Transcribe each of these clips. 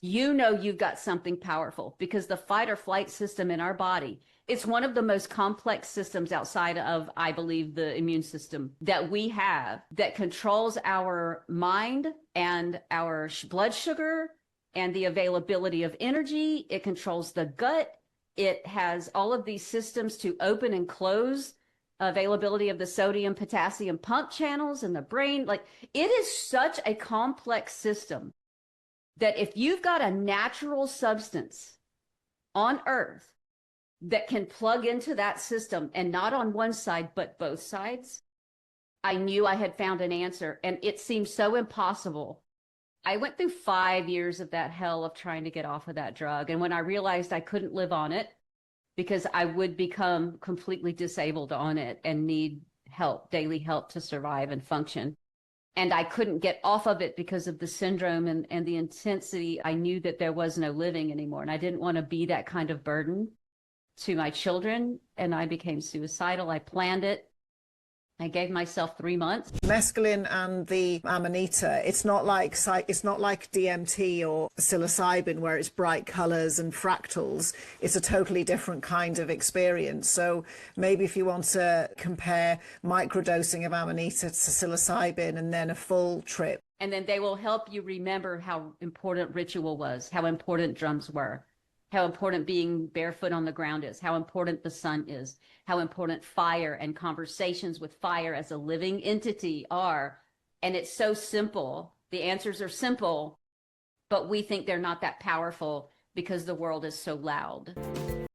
you know you've got something powerful, because the fight or flight system in our body, it's one of the most complex systems outside of, I believe, the immune system that we have, that controls our mind and our blood sugar and the availability of energy. It controls the gut. It has all of these systems to open and close availability of the sodium, potassium pump channels in the brain. Like, it is such a complex system that if you've got a natural substance on earth that can plug into that system, and not on one side, but both sides, I knew I had found an answer. And it seemed so impossible. I went through 5 years of that hell of trying to get off of that drug. And when I realized I couldn't live on it, because I would become completely disabled on it and need help, daily help, to survive and function, and I couldn't get off of it because of the syndrome and the intensity, I knew that there was no living anymore. And I didn't want to be that kind of burden to my children. And I became suicidal. I planned it. I gave myself 3 months. Mescaline and the Amanita, it's not like DMT or psilocybin, where it's bright colours and fractals. It's a totally different kind of experience. So maybe if you want to compare microdosing of Amanita to psilocybin and then a full trip. And then they will help you remember how important ritual was, how important drums were, how important being barefoot on the ground is, how important the sun is, how important fire and conversations with fire as a living entity are. And it's so simple. The answers are simple, but we think they're not that powerful because the world is so loud.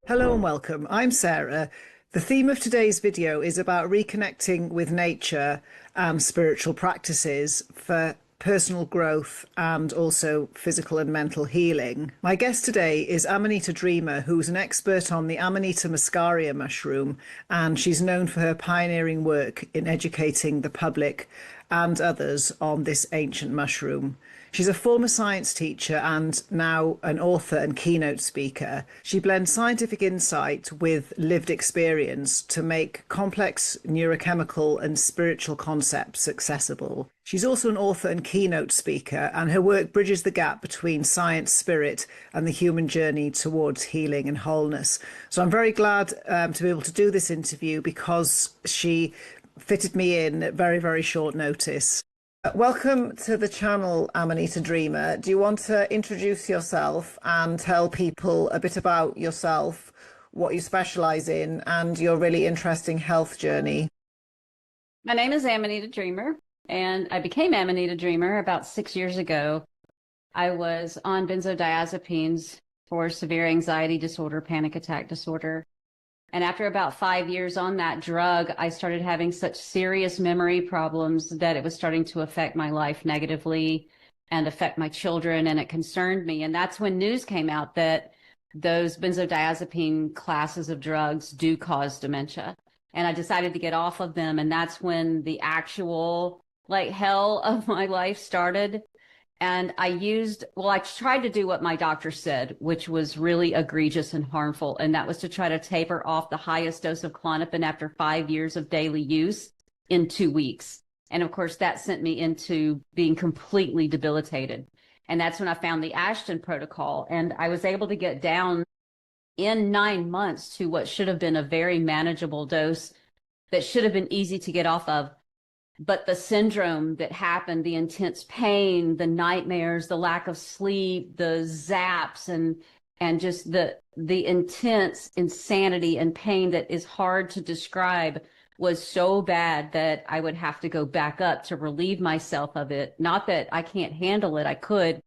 Hello and welcome. I'm Sarah. The theme of today's video is about reconnecting with nature and spiritual practices for personal growth and also physical and mental healing. My guest today is Amanita Dreamer, who's an expert on the Amanita Muscaria mushroom, and she's known for her pioneering work in educating the public and others on this ancient mushroom. She's a former science teacher and now an author and keynote speaker. She blends scientific insight with lived experience to make complex neurochemical and spiritual concepts accessible. She's also an author and keynote speaker, and her work bridges the gap between science, spirit, and the human journey towards healing and wholeness. So I'm very glad to be able to do this interview, because she fitted me in at very, very short notice. Welcome to the channel, Amanita Dreamer. Do you want to introduce yourself and tell people a bit about yourself, what you specialise in, and your really interesting health journey? My name is Amanita Dreamer, and I became Amanita Dreamer about 6 years ago. I was on benzodiazepines for severe anxiety disorder, panic attack disorder. And after about 5 years on that drug, I started having such serious memory problems that it was starting to affect my life negatively and affect my children, and it concerned me. And that's when news came out that those benzodiazepine classes of drugs do cause dementia. And I decided to get off of them. And that's when the actual hell of my life started. And I tried to do what my doctor said, which was really egregious and harmful. And that was to try to taper off the highest dose of Klonopin after 5 years of daily use in 2 weeks. And of course, that sent me into being completely debilitated. And that's when I found the Ashton protocol. And I was able to get down in 9 months to what should have been a very manageable dose that should have been easy to get off of. But the syndrome that happened, the intense pain, the nightmares, the lack of sleep, the zaps, and just the intense insanity and pain that is hard to describe was so bad that I would have to go back up to relieve myself of it. Not that I can't handle it, I could,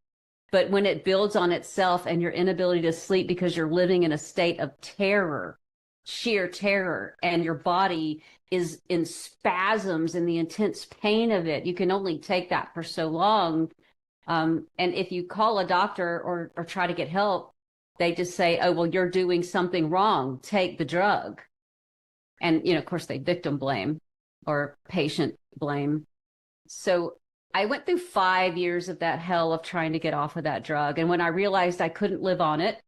but when it builds on itself and your inability to sleep because you're living in a state of terror, sheer terror, and your body is in spasms and the intense pain of it, you can only take that for so long. And if you call a doctor or try to get help, they just say, oh, well, you're doing something wrong, take the drug. And, of course, they victim blame or patient blame. So I went through 5 years of that hell of trying to get off of that drug. And when I realized I couldn't live on it,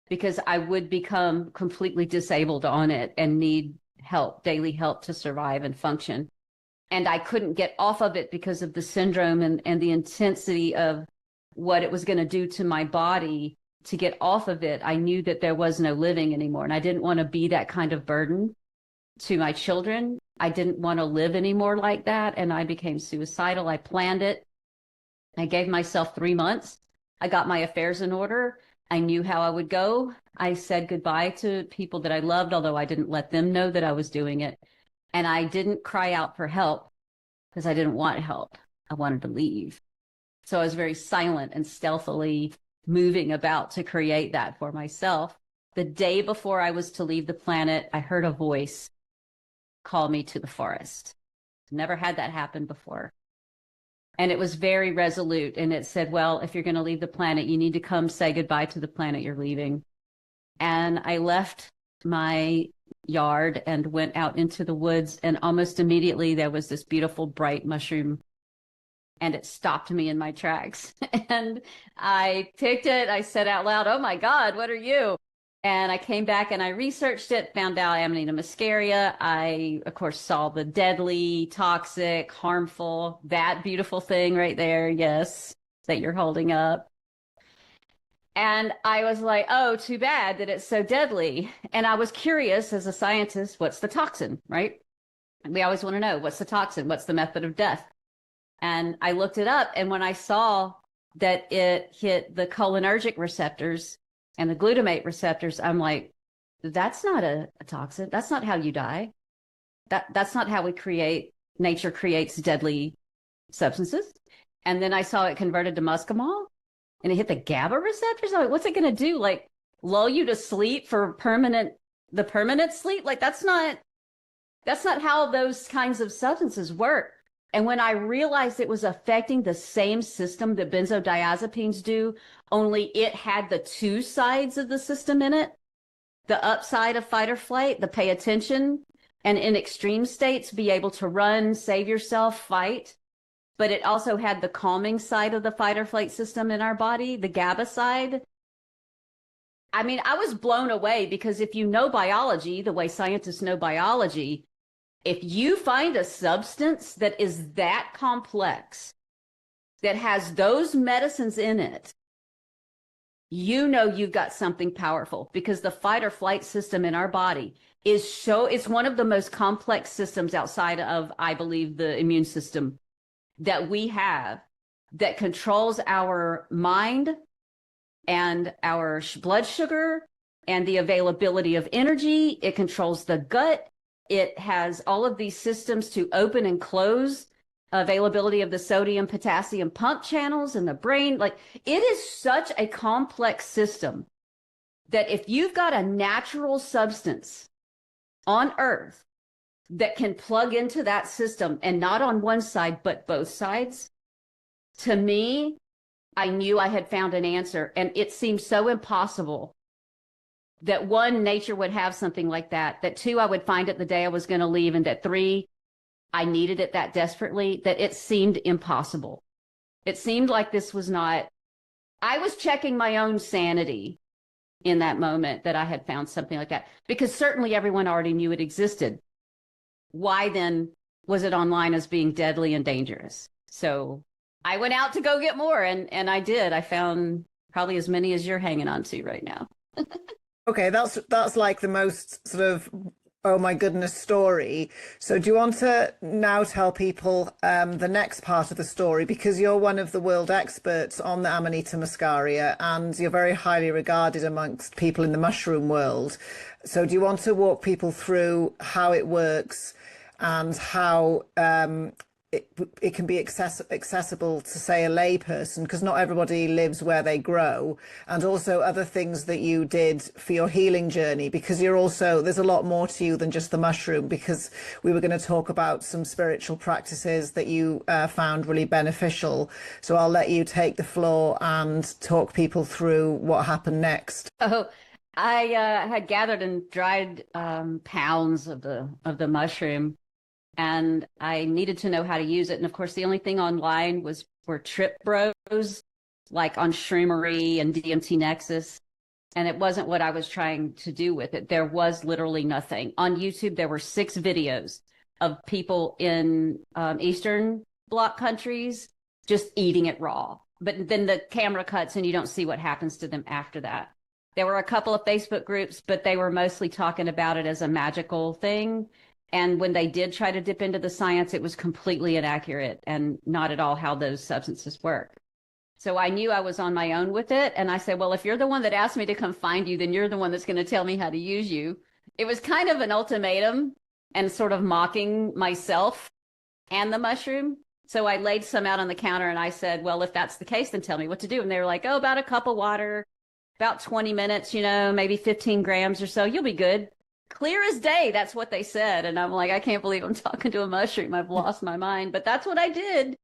because I would become completely disabled on it and need help, daily help, to survive and function. And I couldn't get off of it because of the syndrome and the intensity of what it was going to do to my body to get off of it, I knew that there was no living anymore. And I didn't want to be that kind of burden to my children. I didn't want to live anymore like that. And I became suicidal. I planned it. I gave myself 3 months. I got my affairs in order. I knew how I would go. I said goodbye to people that I loved, although I didn't let them know that I was doing it. And I didn't cry out for help because I didn't want help. I wanted to leave. So I was very silent and stealthily moving about to create that for myself. The day before I was to leave the planet, I heard a voice call me to the forest. Never had that happen before. And it was very resolute. And it said, well, if you're going to leave the planet, you need to come say goodbye to the planet you're leaving. And I left my yard and went out into the woods. And almost immediately there was this beautiful bright mushroom. And it stopped me in my tracks. And I picked it. I said out loud, oh my God, what are you? And I came back and I researched it, found out Amanita Muscaria. I, of course, saw the deadly, toxic, harmful, that beautiful thing right there. Yes, that you're holding up. And I was like, oh, too bad that it's so deadly. And I was curious as a scientist, what's the toxin, right? We always want to know, what's the toxin? What's the method of death? And I looked it up. And when I saw that it hit the cholinergic receptors and the glutamate receptors, I'm like, that's not a toxin. That's not how you die. That's not how nature creates deadly substances. And then I saw it converted to muscimol and it hit the GABA receptors. I'm like, what's it going to do? Like lull you to sleep for the permanent sleep? Like that's not how those kinds of substances work. And when I realized it was affecting the same system that benzodiazepines do, only it had the two sides of the system in it, the upside of fight or flight, the pay attention, and in extreme states, be able to run, save yourself, fight. But it also had the calming side of the fight or flight system in our body, the GABA side. I mean, I was blown away because if you know biology, the way scientists know biology, if you find a substance that is that complex, that has those medicines in it, you know you've got something powerful because the fight or flight system in our body it's one of the most complex systems outside of, I believe, the immune system that we have that controls our mind and our blood sugar and the availability of energy. It controls the gut. It has all of these systems to open and close availability of the sodium, potassium pump channels in the brain. Like it is such a complex system that if you've got a natural substance on Earth that can plug into that system and not on one side, but both sides, to me, I knew I had found an answer. And it seemed so impossible that one, nature would have something like that, that two, I would find it the day I was going to leave, and that three, I needed it that desperately, that it seemed impossible. It seemed like this was not, I was checking my own sanity in that moment that I had found something like that, because certainly everyone already knew it existed. Why then was it online as being deadly and dangerous? So I went out to go get more, and I did. I found probably as many as you're hanging on to right now. Okay, that's like the most sort of, oh my goodness, story. So do you want to now tell people the next part of the story? Because you're one of the world experts on the Amanita Muscaria and you're very highly regarded amongst people in the mushroom world. So do you want to walk people through how it works and how it can be accessible to, say, a lay person, because not everybody lives where they grow, and also other things that you did for your healing journey, because there's a lot more to you than just the mushroom, because we were going to talk about some spiritual practices that you found really beneficial. So I'll let you take the floor and talk people through what happened next. Oh, I had gathered and dried pounds of the mushroom, and I needed to know how to use it. And of course, the only thing online were trip bros, like on Shroomery and DMT Nexus. And it wasn't what I was trying to do with it. There was literally nothing. On YouTube, there were 6 videos of people in Eastern Bloc countries just eating it raw. but then the camera cuts and you don't see what happens to them after that. There were a couple of Facebook groups, but they were mostly talking about it as a magical thing. And when they did try to dip into the science, it was completely inaccurate and not at all how those substances work. So I knew I was on my own with it. And I said, well, if you're the one that asked me to come find you, then you're the one that's going to tell me how to use you. It was kind of an ultimatum and sort of mocking myself and the mushroom. So I laid some out on the counter and I said, well, if that's the case, then tell me what to do. And they were like, oh, about a cup of water, about 20 minutes, maybe 15 grams or so. You'll be good. Clear as day. That's what they said. And I'm like, I can't believe I'm talking to a mushroom. I've lost my mind. But that's what I did.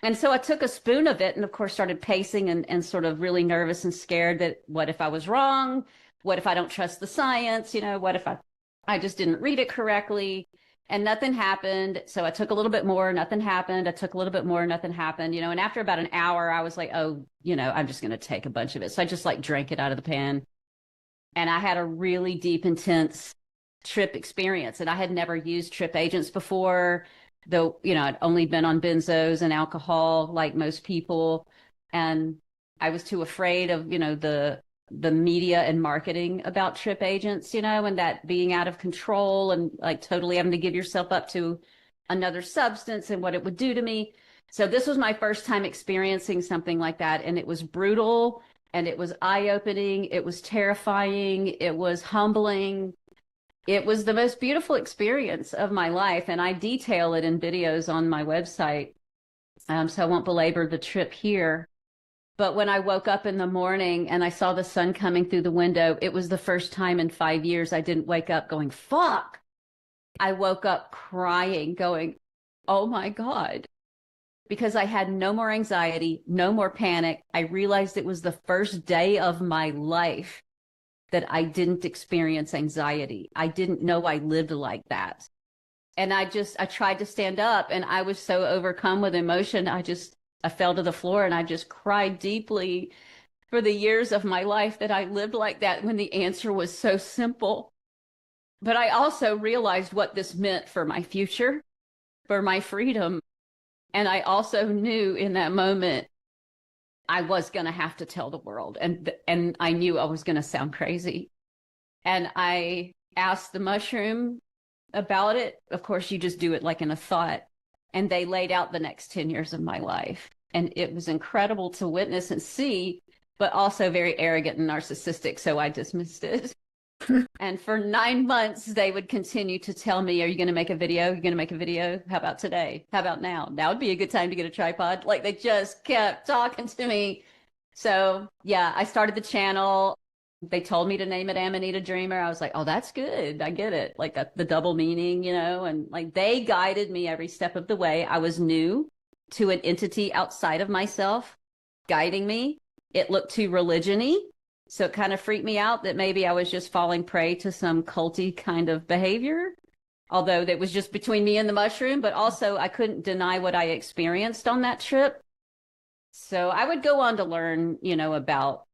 And so I took a spoon of it and, of course, started pacing and sort of really nervous and scared that what if I was wrong? What if I don't trust the science? What if I just didn't read it correctly? And nothing happened. So I took a little bit more, nothing happened. I took a little bit more, nothing happened, and after about an hour, I was like, oh, I'm just going to take a bunch of it. So I just drank it out of the pan. And I had a really deep, intense trip experience. And I had never used trip agents before, though, I'd only been on benzos and alcohol like most people. And I was too afraid of, the media and marketing about trip agents, and that being out of control and totally having to give yourself up to another substance and what it would do to me. So this was my first time experiencing something like that. And it was brutal and it was eye-opening. It was terrifying. It was humbling. It was the most beautiful experience of my life. And I detail it in videos on my website. So I won't belabor the trip here. But when I woke up in the morning and I saw the sun coming through the window, it was the first time in 5 years I didn't wake up going, fuck. I woke up crying, going, oh my God, because I had no more anxiety, no more panic. I realized it was the first day of my life that I didn't experience anxiety. I didn't know I lived like that. And I tried to stand up and I was so overcome with emotion. I fell to the floor and I just cried deeply for the years of my life that I lived like that when the answer was so simple. But I also realized what this meant for my future, for my freedom. And I also knew in that moment I was going to have to tell the world. And I knew I was going to sound crazy. And I asked the mushroom about it. Of course, you just do it like in a thought. And they laid out the next 10 years of my life. And it was incredible to witness and see, but also very arrogant and narcissistic. So I dismissed it. And for 9 months, they would continue to tell me, are you going to make a video? You're going to make a video? How about today? How about now? Now would be a good time to get a tripod. They just kept talking to me. So yeah, I started the channel. They told me to name it Amanita Dreamer. I was like, oh, that's good. I get it. The double meaning, and they guided me every step of the way. I was new to an entity outside of myself guiding me. It looked too religion-y. So it kind of freaked me out that maybe I was just falling prey to some culty kind of behavior, although that was just between me and the mushroom. But also I couldn't deny what I experienced on that trip. So I would go on to learn, about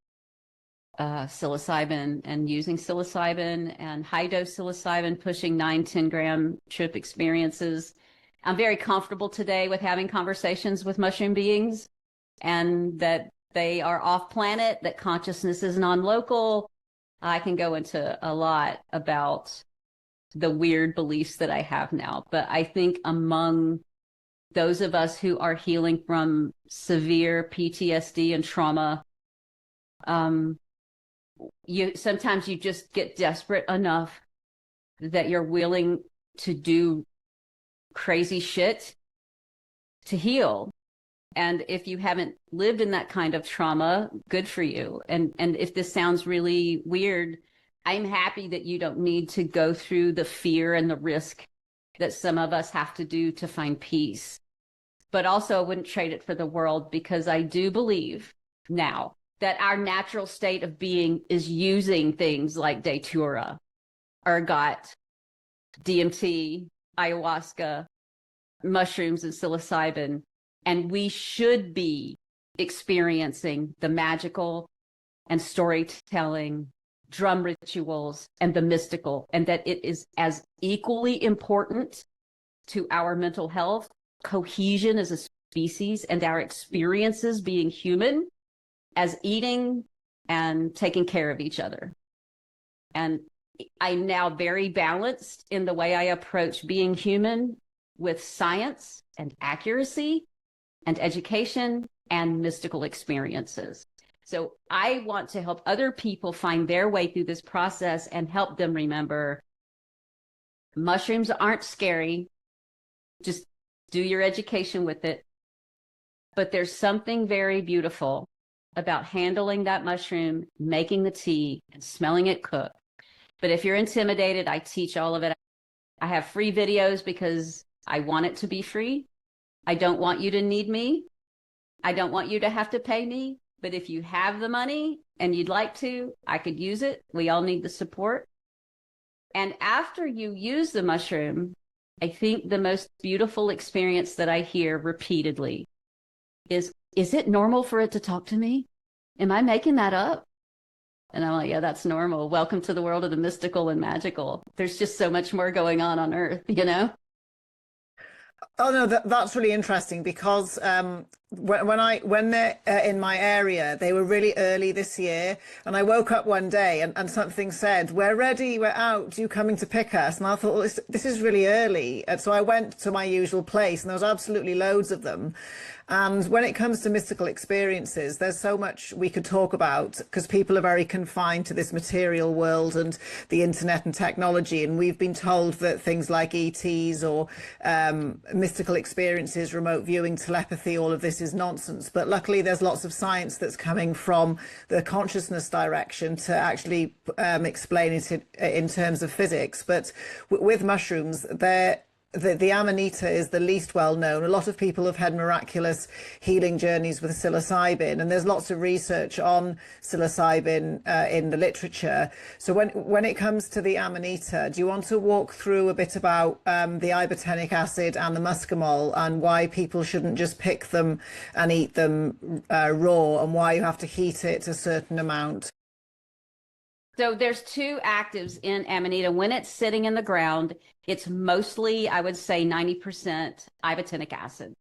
psilocybin and using psilocybin and high dose psilocybin, pushing 9-10 gram trip experiences. I'm very comfortable today with having conversations with mushroom beings and that they are off planet, that consciousness is non-local. I can go into a lot about the weird beliefs that I have now, but I think among those of us who are healing from severe PTSD and trauma, sometimes you just get desperate enough that you're willing to do crazy shit to heal. And if you haven't lived in that kind of trauma, good for you. And if this sounds really weird, I'm happy that you don't need to go through the fear and the risk that some of us have to do to find peace. But also I wouldn't trade it for the world, because I do believe now that our natural state of being is using things like datura, ergot, DMT, ayahuasca, mushrooms, and psilocybin. And we should be experiencing the magical and storytelling, drum rituals, and the mystical, and that it is as equally important to our mental health. Cohesion is species and our experiences being human as eating and taking care of each other. And I'm now very balanced in the way I approach being human with science and accuracy and education and mystical experiences. So I want to help other people find their way through this process and help them remember mushrooms aren't scary. Just do your education with it. But there's something very beautiful about handling that mushroom, making the tea, and smelling it cook. But if you're intimidated, I teach all of it. I have free videos because I want it to be free. I don't want you to need me. I don't want you to have to pay me. But if you have the money and you'd like to, I could use it. We all need the support. And after you use the mushroom, I think the most beautiful experience that I hear repeatedly is it normal for it to talk to me? Am I making that up? And I'm like, yeah, that's normal. Welcome to the world of the mystical and magical. There's just so much more going on Earth, you know? Oh no, that's really interesting because when they're in my area, they were really early this year, and I woke up one day and something said, "We're ready, we're out. You coming to pick us?" And I thought, well, this is really early, and so I went to my usual place, and there was absolutely loads of them. And when it comes to mystical experiences, there's so much we could talk about because people are very confined to this material world and the internet and technology. And we've been told that things like ETs or mystical experiences, remote viewing, telepathy, all of this is nonsense. But luckily, there's lots of science that's coming from the consciousness direction to actually explain it in terms of physics. But with mushrooms, the Amanita is the least well known. A lot of people have had miraculous healing journeys with psilocybin, and there's lots of research on psilocybin in the literature. So when it comes to the Amanita, do you want to walk through a bit about the ibotenic acid and the muscimol and why people shouldn't just pick them and eat them raw, and why you have to heat it a certain amount? So there's two actives in Amanita. When it's sitting in the ground, it's mostly, I would say 90% ibotenic acid.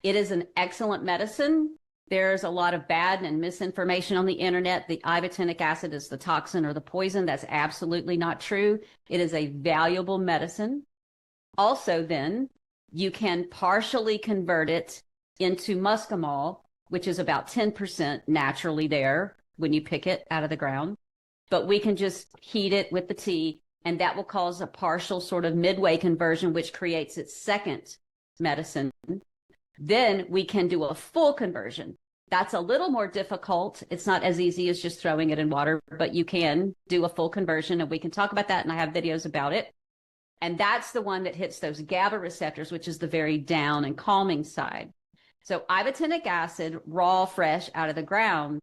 It is an excellent medicine. There's a lot of bad and misinformation on the internet. The ibotenic acid is the toxin or the poison. That's absolutely not true. It is a valuable medicine. Also, then, you can partially convert it into muscimol, which is about 10% naturally there when you pick it out of the ground. But we can just heat it with the tea, and that will cause a partial sort of midway conversion, which creates its second medicine. Then we can do a full conversion. That's a little more difficult. It's not as easy as just throwing it in water, but you can do a full conversion, and we can talk about that, and I have videos about it. And that's the one that hits those GABA receptors, which is the very down and calming side. So ibotenic acid, raw, fresh, out of the ground,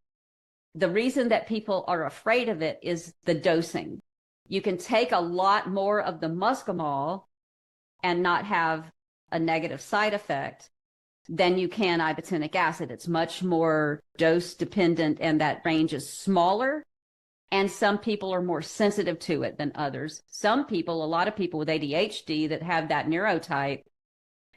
the reason that people are afraid of it is the dosing. You can take a lot more of the muscimol and not have a negative side effect than you can ibotenic acid. It's much more dose dependent, and that range is smaller. And some people are more sensitive to it than others. Some people, a lot of people with ADHD that have that neurotype,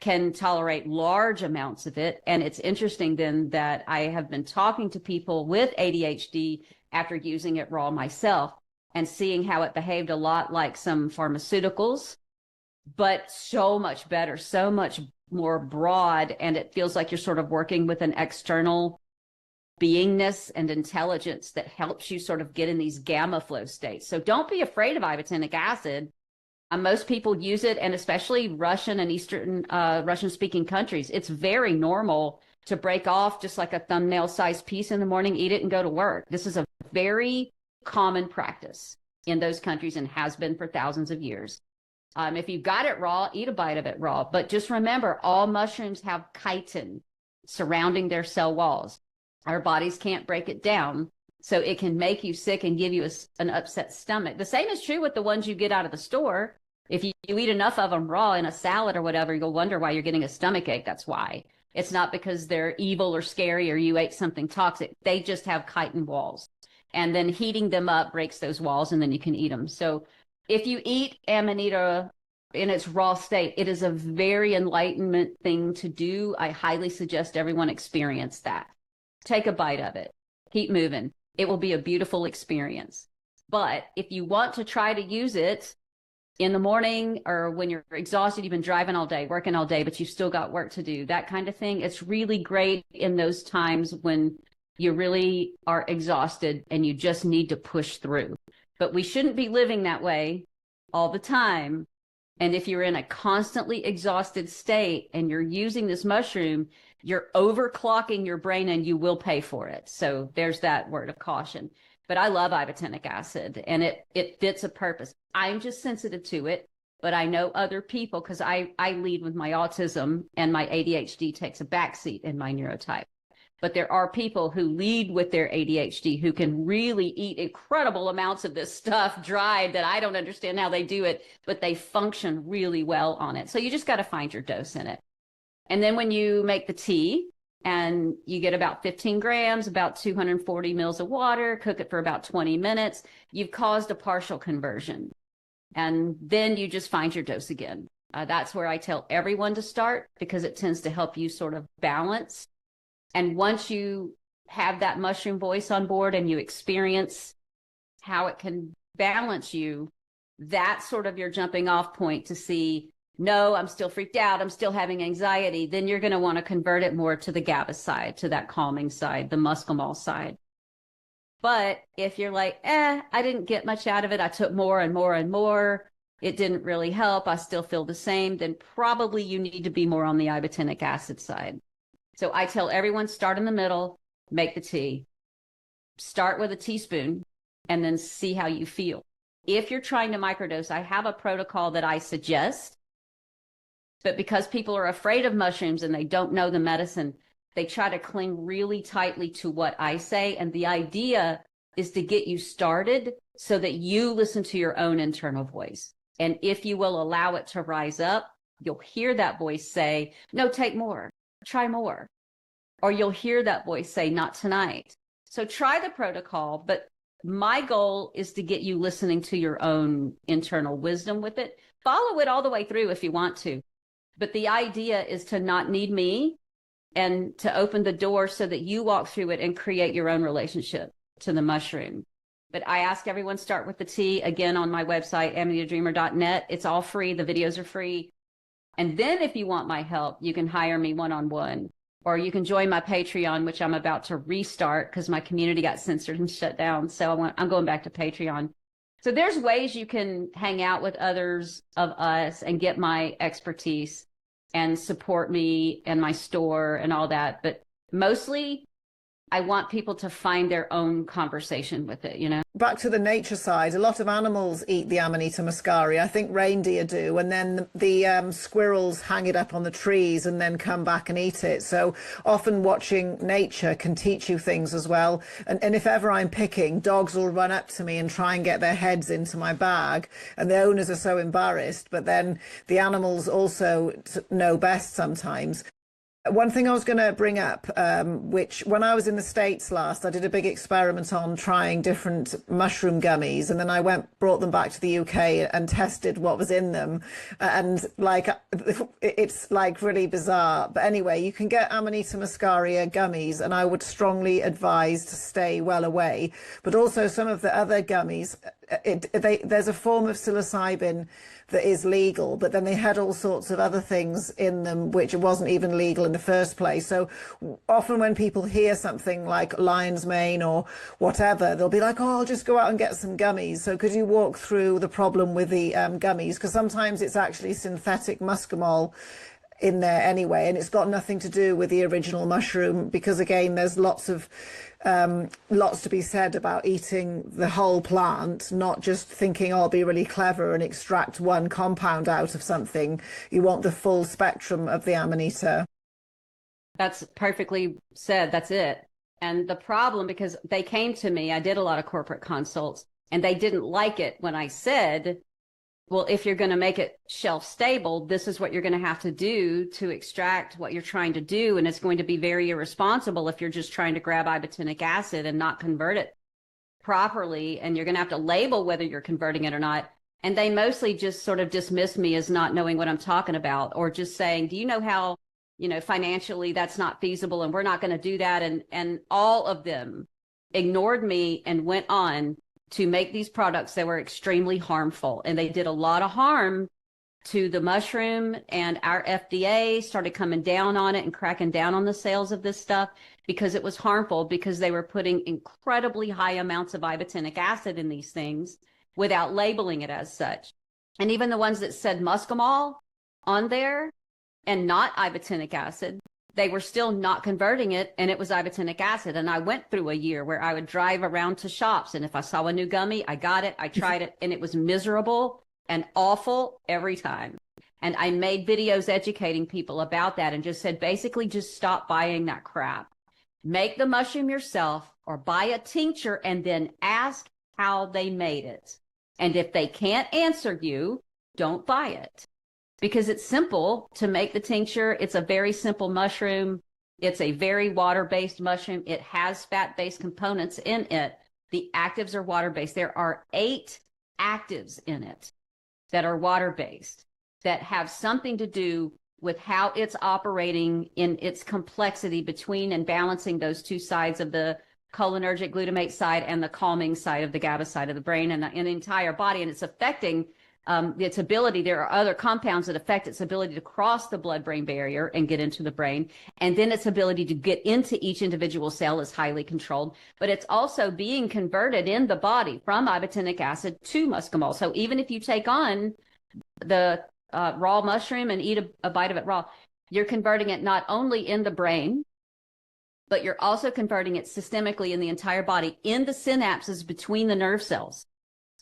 can tolerate large amounts of it. And it's interesting then that I have been talking to people with ADHD after using it raw myself and seeing how it behaved a lot like some pharmaceuticals, but so much better, so much more broad. And it feels like you're sort of working with an external beingness and intelligence that helps you sort of get in these gamma flow states. So don't be afraid of ibotenic acid. Most people use it, and especially Russian and Eastern Russian-speaking countries. It's very normal to break off just like a thumbnail-sized piece in the morning, eat it, and go to work. This is a very common practice in those countries and has been for thousands of years. If you got it raw, eat a bite of it raw. But just remember, all mushrooms have chitin surrounding their cell walls. Our bodies can't break it down, so it can make you sick and give you an upset stomach. The same is true with the ones you get out of the store. If you eat enough of them raw in a salad or whatever, you'll wonder why you're getting a stomach ache. That's why. It's not because they're evil or scary or you ate something toxic. They just have chitin walls. And then heating them up breaks those walls, and then you can eat them. So if you eat Amanita in its raw state. It is a very enlightenment thing to do. I highly suggest everyone experience that. Take a bite of it. Keep moving. It will be a beautiful experience. But if you want to try to use it in the morning or when you're exhausted, you've been driving all day, working all day, but you've still got work to do, that kind of thing, it's really great in those times when you really are exhausted and you just need to push through. But we shouldn't be living that way all the time. And if you're in a constantly exhausted state and you're using this mushroom, you're overclocking your brain and you will pay for it. So there's that word of caution. But I love ibotenic acid and it fits a purpose. I'm just sensitive to it, but I know other people because I lead with my autism and my ADHD takes a backseat in my neurotype. But there are people who lead with their ADHD who can really eat incredible amounts of this stuff dried that I don't understand how they do it, but they function really well on it. So you just got to find your dose in it. And then when you make the tea and you get about 15 grams, about 240 mils of water, cook it for about 20 minutes, you've caused a partial conversion. And then you just find your dose again. That's where I tell everyone to start because it tends to help you sort of balance. And once you have that mushroom voice on board and you experience how it can balance you, that's sort of your jumping off point to see, no, I'm still freaked out, I'm still having anxiety. Then you're going to want to convert it more to the GABA side, to that calming side, the muscimol side. But if you're like, I didn't get much out of it, I took more and more and more, it didn't really help, I still feel the same, then probably you need to be more on the ibotenic acid side. So I tell everyone, start in the middle, make the tea. Start with a teaspoon and then see how you feel. If you're trying to microdose, I have a protocol that I suggest, but because people are afraid of mushrooms and they don't know the medicine, they try to cling really tightly to what I say. And the idea is to get you started so that you listen to your own internal voice. And if you will allow it to rise up, you'll hear that voice say, no, take more. Try more. Or you'll hear that voice say, not tonight. So try the protocol, but my goal is to get you listening to your own internal wisdom with it. Follow it all the way through if you want to. But the idea is to not need me and to open the door so that you walk through it and create your own relationship to the mushroom. But I ask everyone start with the tea, again, on my website, amanitadreamer.net. It's all free. The videos are free. And then if you want my help, you can hire me one-on-one, or you can join my Patreon, which I'm about to restart because my community got censored and shut down. So I'm going back to Patreon. So there's ways you can hang out with others of us and get my expertise and support me and my store and all that. But mostly I want people to find their own conversation with it, you know? Back to the nature side, a lot of animals eat the Amanita muscaria. I think reindeer do. And then the squirrels hang it up on the trees and then come back and eat it. So often watching nature can teach you things as well. And if ever I'm picking, dogs will run up to me and try and get their heads into my bag. And the owners are so embarrassed. But then the animals also know best sometimes. One thing I was going to bring up, which when I was in the States last, I did a big experiment on trying different mushroom gummies, and then I brought them back to the UK and tested what was in them. And like, it's like really bizarre. But anyway, you can get Amanita muscaria gummies, and I would strongly advise to stay well away. But also some of the other gummies, there's a form of psilocybin that is legal, but then they had all sorts of other things in them which wasn't even legal in the first place. So often when people hear something like lion's mane or whatever, they'll be like, oh, I'll just go out and get some gummies. So could you walk through the problem with the gummies? Because sometimes it's actually synthetic muscimol in there anyway, and it's got nothing to do with the original mushroom, because again, there's lots to be said about eating the whole plant, not just thinking, oh, I'll be really clever and extract one compound out of something. You want the full spectrum of the Amanita. That's perfectly said. That's it. And the problem, because they came to me, I did a lot of corporate consults, and they didn't like it when I said, well, if you're going to make it shelf stable, this is what you're going to have to do to extract what you're trying to do. And it's going to be very irresponsible if you're just trying to grab ibotenic acid and not convert it properly. And you're going to have to label whether you're converting it or not. And they mostly just sort of dismissed me as not knowing what I'm talking about, or just saying, do you know how, financially that's not feasible and we're not going to do that. And all of them ignored me and went on to make these products that were extremely harmful. And they did a lot of harm to the mushroom, and our FDA started coming down on it and cracking down on the sales of this stuff because it was harmful, because they were putting incredibly high amounts of ibotenic acid in these things without labeling it as such. And even the ones that said muscimol on there and not ibotenic acid, they were still not converting it, and it was ibotenic acid. And I went through a year where I would drive around to shops, and if I saw a new gummy, I got it, I tried it, and it was miserable and awful every time. And I made videos educating people about that and just said, basically, just stop buying that crap. Make the mushroom yourself or buy a tincture and then ask how they made it. And if they can't answer you, don't buy it. Because it's simple to make the tincture. It's a very simple mushroom. It's a very water-based mushroom. It has fat-based components in it. The actives are water-based. There are 8 actives in it that are water-based, that have something to do with how it's operating in its complexity between and balancing those two sides of the cholinergic glutamate side and the calming side of the GABA side of the brain and the entire body. And it's affecting its ability. There are other compounds that affect its ability to cross the blood-brain barrier and get into the brain. And then its ability to get into each individual cell is highly controlled. But it's also being converted in the body from ibotenic acid to muscimol. So even if you take on the raw mushroom and eat a bite of it raw, you're converting it not only in the brain, but you're also converting it systemically in the entire body, in the synapses between the nerve cells.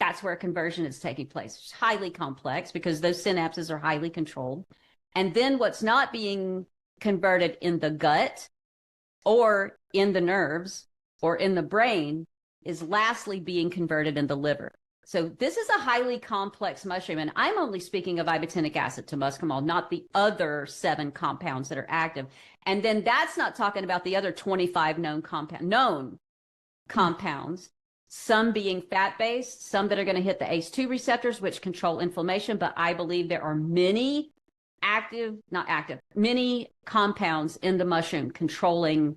That's where conversion is taking place. It's highly complex because those synapses are highly controlled. And then what's not being converted in the gut or in the nerves or in the brain is lastly being converted in the liver. So this is a highly complex mushroom, and I'm only speaking of ibotenic acid to muscimol, not the other 7 compounds that are active. And then that's not talking about the other 25 known compounds, some being fat-based, some that are going to hit the ACE2 receptors, which control inflammation. But I believe there are many many compounds in the mushroom controlling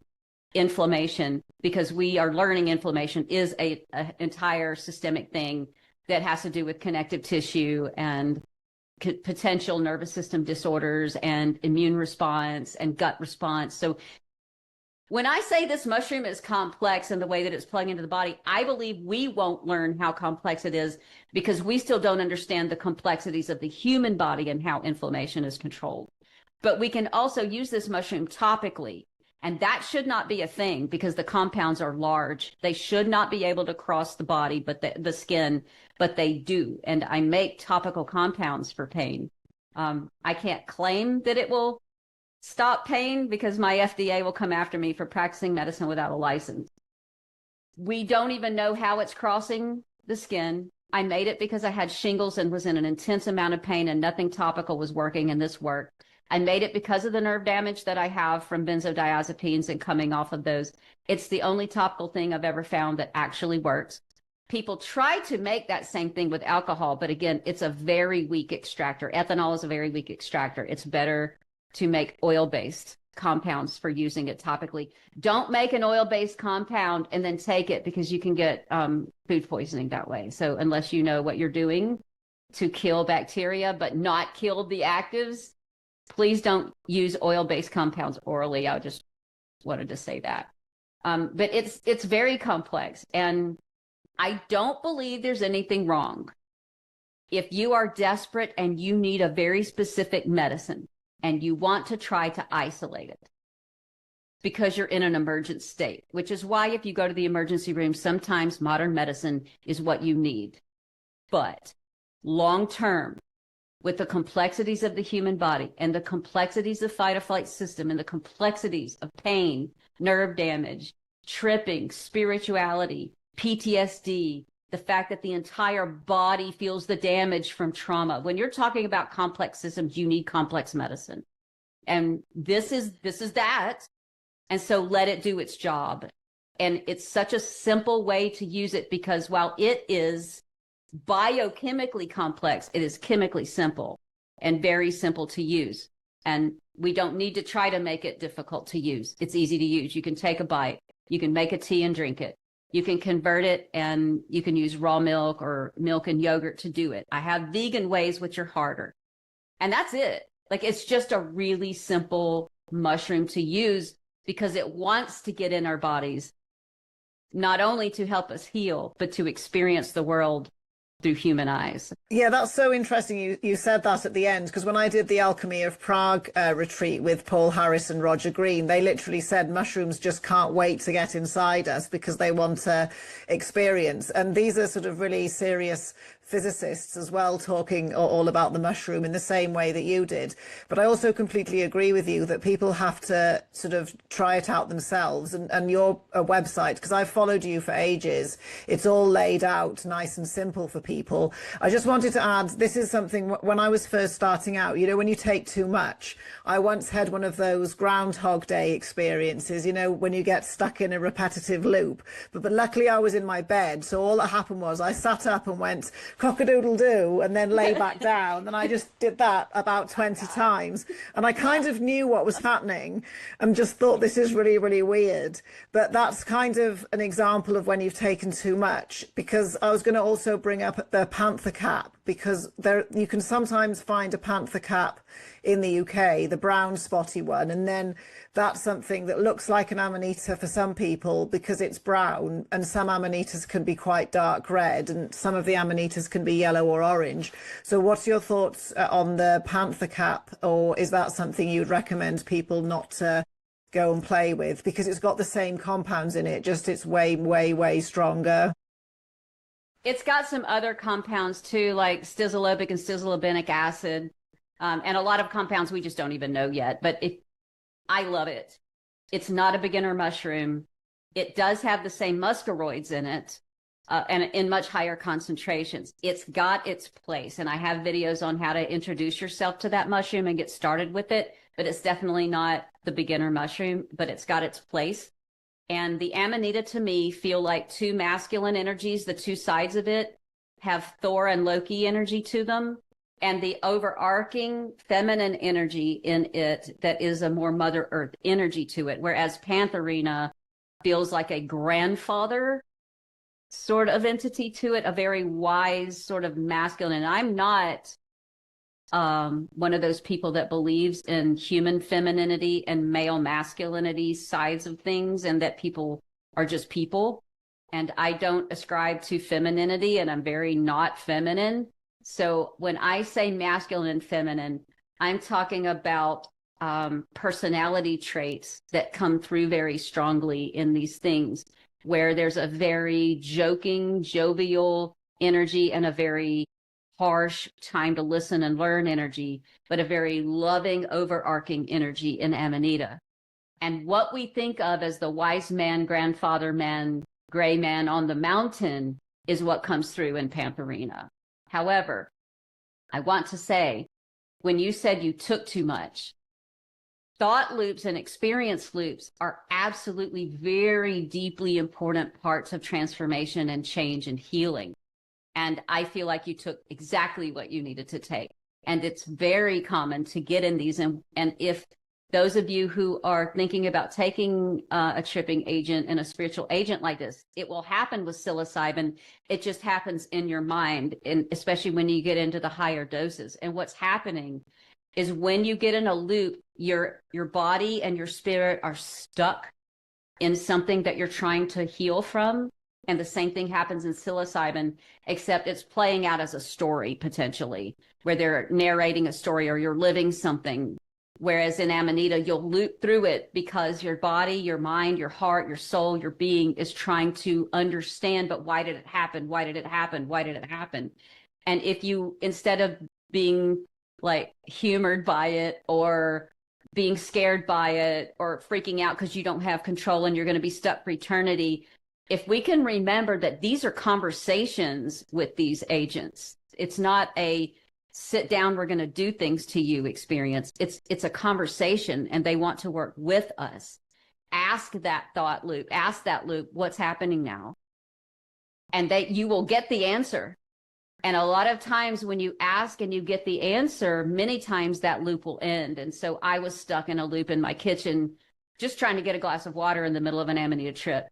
inflammation, because we are learning inflammation is a entire systemic thing that has to do with connective tissue and potential nervous system disorders and immune response and gut response. So when I say this mushroom is complex in the way that it's plugging into the body, I believe we won't learn how complex it is because we still don't understand the complexities of the human body and how inflammation is controlled. But we can also use this mushroom topically. And that should not be a thing because the compounds are large. They should not be able to cross the body, but the skin, but they do. And I make topical compounds for pain. I can't claim that it will stop pain because my FDA will come after me for practicing medicine without a license. We don't even know how it's crossing the skin. I made it because I had shingles and was in an intense amount of pain and nothing topical was working, and this worked. I made it because of the nerve damage that I have from benzodiazepines and coming off of those. It's the only topical thing I've ever found that actually works. People try to make that same thing with alcohol, but again, it's a very weak extractor. Ethanol is a very weak extractor. It's better to make oil-based compounds for using it topically. Don't make an oil-based compound and then take it because you can get food poisoning that way. So unless you know what you're doing to kill bacteria but not kill the actives, please don't use oil-based compounds orally. I just wanted to say that. But it's very complex, and I don't believe there's anything wrong. If you are desperate and you need a very specific medicine and you want to try to isolate it because you're in an emergent state, which is why if you go to the emergency room, sometimes modern medicine is what you need. But long-term, with the complexities of the human body and the complexities of fight or flight system and the complexities of pain, nerve damage, tripping, spirituality, PTSD, the fact that the entire body feels the damage from trauma. When you're talking about complex systems, you need complex medicine. And this is that. And so let it do its job. And it's such a simple way to use it because while it is biochemically complex. It is chemically simple and very simple to use. And we don't need to try to make it difficult to use. It's easy to use. You can take a bite. You can make a tea and drink it. You can convert it, and you can use raw milk or milk and yogurt to do it. I have vegan ways, which are harder. And that's it. Like, it's just a really simple mushroom to use because it wants to get in our bodies, not only to help us heal, but to experience the world through human eyes. Yeah, that's so interesting. You said that at the end, because when I did the Alchemy of Prague retreat with Paul Harris and Roger Green, they literally said mushrooms just can't wait to get inside us because they want to experience. And these are sort of really serious physicists as well, talking all about the mushroom in the same way that you did. But I also completely agree with you that people have to sort of try it out themselves. And your website, because I've followed you for ages, it's all laid out nice and simple for people. I just wanted to add, this is something when I was first starting out, you know, when you take too much, I once had one of those Groundhog Day experiences, you know, when you get stuck in a repetitive loop. But luckily I was in my bed. So all that happened was I sat up and went, cock-a-doodle-doo, and then lay back down. And I just did that about 20 times. And I kind of knew what was happening and just thought, this is really, really weird. But that's kind of an example of when you've taken too much, because I was going to also bring up the panther cap, because there you can sometimes find a panther cap in the UK, the brown spotty one, and then that's something that looks like an amanita for some people because it's brown, and some amanitas can be quite dark red, and some of the amanitas can be yellow or orange. So what's your thoughts on the panther cap, or is that something you'd recommend people not to go and play with because it's got the same compounds in it, just it's way, way, way stronger? It's got some other compounds too, like stizzolobic and stizzolobinic acid, and a lot of compounds we just don't even know yet. But I love it. It's not a beginner mushroom. It does have the same muscaroids in it, and in much higher concentrations. It's got its place, and I have videos on how to introduce yourself to that mushroom and get started with it. But it's definitely not the beginner mushroom, but it's got its place. And the Amanita, to me, feel like two masculine energies. The two sides of it have Thor and Loki energy to them, and the overarching feminine energy in it that is a more Mother Earth energy to it. Whereas Pantherina feels like a grandfather sort of entity to it, a very wise sort of masculine. And I'm not one of those people that believes in human femininity and male masculinity sides of things, and that people are just people. And I don't ascribe to femininity, and I'm very not feminine. So when I say masculine and feminine, I'm talking about personality traits that come through very strongly in these things, where there's a very joking, jovial energy and a very harsh time to listen and learn energy, but a very loving, overarching energy in Amanita. And what we think of as the wise man, grandfather man, gray man on the mountain is what comes through in Pantherina. However, I want to say, when you said you took too much, thought loops and experience loops are absolutely very deeply important parts of transformation and change and healing. And I feel like you took exactly what you needed to take. And it's very common to get in these. And if those of you who are thinking about taking a tripping agent and a spiritual agent like this, it will happen with psilocybin. It just happens in your mind, and especially when you get into the higher doses. And what's happening is when you get in a loop, your body and your spirit are stuck in something that you're trying to heal from. And the same thing happens in psilocybin, except it's playing out as a story, potentially, where they're narrating a story or you're living something. Whereas in Amanita, you'll loop through it because your body, your mind, your heart, your soul, your being is trying to understand, but why did it happen? Why did it happen? Why did it happen? And if you, instead of being like humored by it or being scared by it or freaking out because you don't have control and you're going to be stuck for eternity, if we can remember that these are conversations with these agents, it's not a sit down, we're going to do things to you experience. It's a conversation, and they want to work with us. Ask that thought loop, ask that loop, what's happening now? And you will get the answer. And a lot of times when you ask and you get the answer, many times that loop will end. And so I was stuck in a loop in my kitchen, just trying to get a glass of water in the middle of an Amanita trip.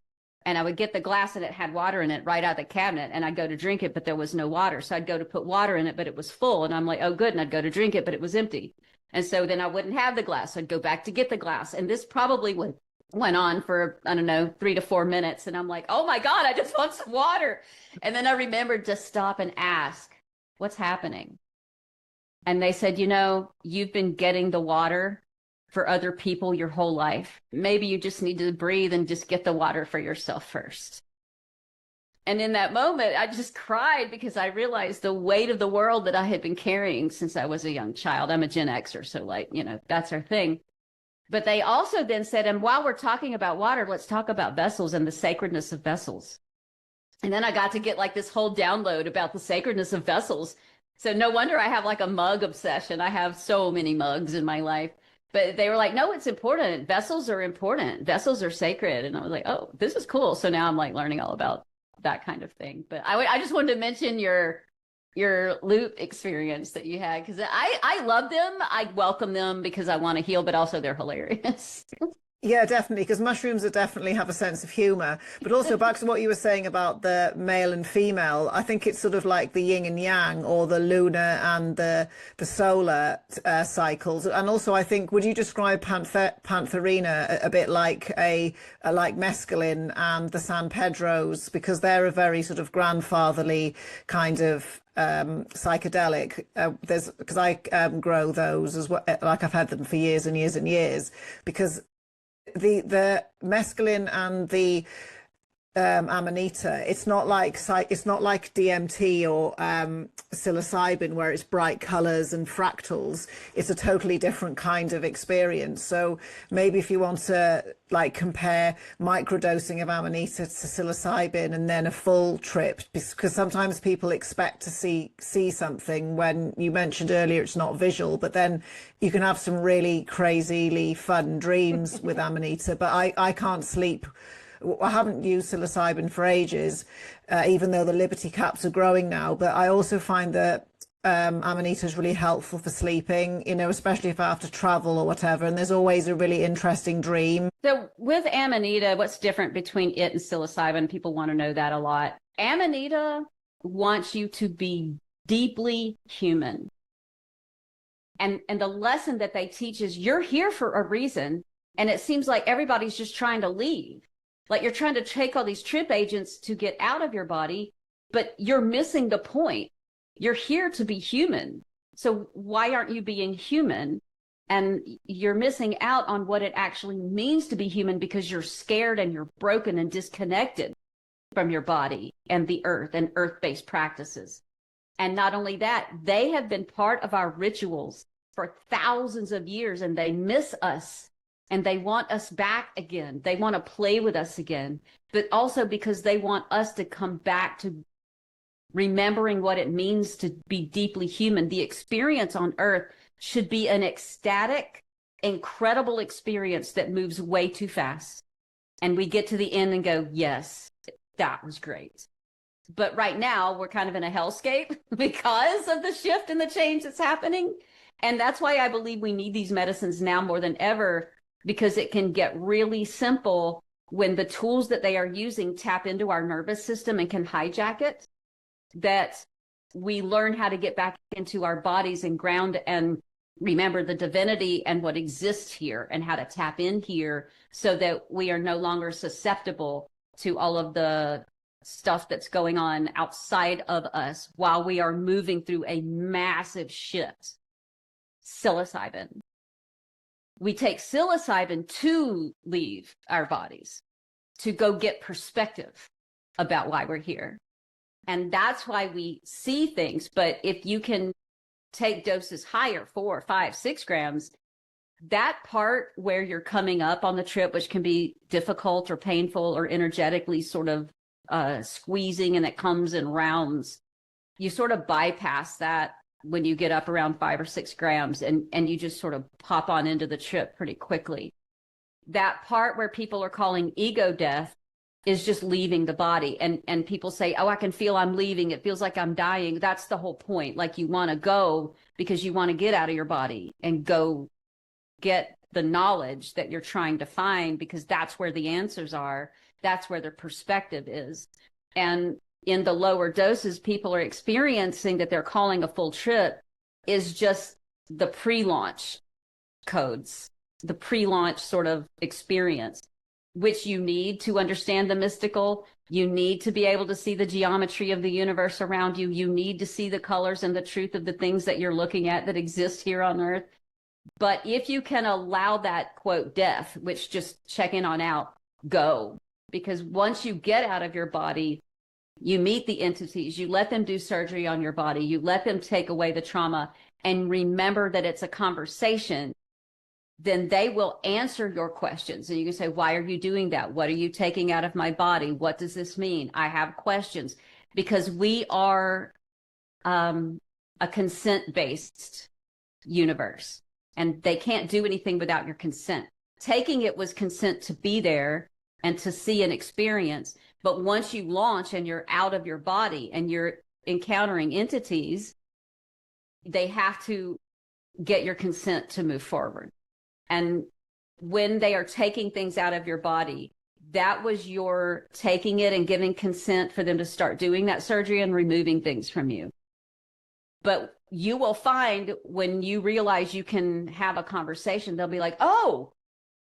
And I would get the glass and it had water in it right out of the cabinet. And I'd go to drink it, but there was no water. So I'd go to put water in it, but it was full. And I'm like, oh, good. And I'd go to drink it, but it was empty. And so then I wouldn't have the glass. So I'd go back to get the glass. And this probably went on for, I don't know, 3 to 4 minutes. And I'm like, oh my God, I just want some water. And then I remembered to stop and ask, what's happening? And they said, you've been getting the water for other people your whole life. Maybe you just need to breathe and just get the water for yourself first. And in that moment, I just cried because I realized the weight of the world that I had been carrying since I was a young child. I'm a Gen Xer, so that's our thing. But they also then said, and while we're talking about water, let's talk about vessels and the sacredness of vessels. And then I got to get like this whole download about the sacredness of vessels. So no wonder I have like a mug obsession. I have so many mugs in my life. But they were like, no, it's important. Vessels are important. Vessels are sacred. And I was like, oh, this is cool. So now I'm like learning all about that kind of thing. But I just wanted to mention your loop experience that you had, because I love them. I welcome them because I want to heal, but also they're hilarious. Yeah, definitely, because mushrooms definitely have a sense of humor. But also back to what you were saying about the male and female, I think it's sort of like the yin and yang, or the lunar and the solar cycles. And also, I think, would you describe Pantherina a bit like like mescaline and the San Pedros, because they're a very sort of grandfatherly kind of psychedelic. Because I grow those as well, like I've had them for years and years and years, because the mescaline and the Amanita, it's not like DMT or psilocybin, where it's bright colors and fractals. It's a totally different kind of experience. So maybe if you want to like compare microdosing of Amanita to psilocybin and then a full trip, because sometimes people expect to see something when you mentioned earlier it's not visual, but then you can have some really crazily fun dreams with Amanita. But I can't sleep. I haven't used psilocybin for ages, even though the Liberty caps are growing now. But I also find that Amanita is really helpful for sleeping, especially if I have to travel or whatever. And there's always a really interesting dream. So with Amanita, what's different between it and psilocybin? People want to know that a lot. Amanita wants you to be deeply human. And the lesson that they teach is you're here for a reason. And it seems like everybody's just trying to leave. Like you're trying to take all these trip agents to get out of your body, but you're missing the point. You're here to be human. So why aren't you being human? And you're missing out on what it actually means to be human because you're scared and you're broken and disconnected from your body and the earth and earth-based practices. And not only that, they have been part of our rituals for thousands of years, and they miss us. And they want us back again. They want to play with us again, but also because they want us to come back to remembering what it means to be deeply human. The experience on Earth should be an ecstatic, incredible experience that moves way too fast. And we get to the end and go, yes, that was great. But right now we're kind of in a hellscape because of the shift and the change that's happening. And that's why I believe we need these medicines now more than ever, because it can get really simple when the tools that they are using tap into our nervous system and can hijack it, that we learn how to get back into our bodies and ground and remember the divinity and what exists here and how to tap in here so that we are no longer susceptible to all of the stuff that's going on outside of us while we are moving through a massive shift. Psilocybin. We take psilocybin to leave our bodies, to go get perspective about why we're here. And that's why we see things. But if you can take doses higher, 4, 5, 6 grams, that part where you're coming up on the trip, which can be difficult or painful or energetically sort of squeezing, and it comes in rounds, you sort of bypass that when you get up around 5 or 6 grams, and you just sort of pop on into the trip pretty quickly. That part where people are calling ego death, is just leaving the body. And people say, oh, I can feel I'm leaving. It feels like I'm dying. That's the whole point. Like you want to go because you want to get out of your body and go get the knowledge that you're trying to find, because that's where the answers are. That's where the perspective is. And in the lower doses, people are experiencing that they're calling a full trip is just the pre-launch codes, the pre-launch sort of experience, which you need to understand the mystical. You need to be able to see the geometry of the universe around you. You need to see the colors and the truth of the things that you're looking at that exist here on Earth. But if you can allow that, quote, death, which just checking on out, go. Because once you get out of your body, you meet the entities, you let them do surgery on your body, you let them take away the trauma, and remember that it's a conversation, then they will answer your questions. And you can say, why are you doing that? What are you taking out of my body? What does this mean? I have questions. Because we are a consent-based universe, and they can't do anything without your consent. Taking it was consent to be there and to see and experience. But once you launch and you're out of your body and you're encountering entities, they have to get your consent to move forward. And when they are taking things out of your body, that was your taking it and giving consent for them to start doing that surgery and removing things from you. But you will find when you realize you can have a conversation, they'll be like, oh,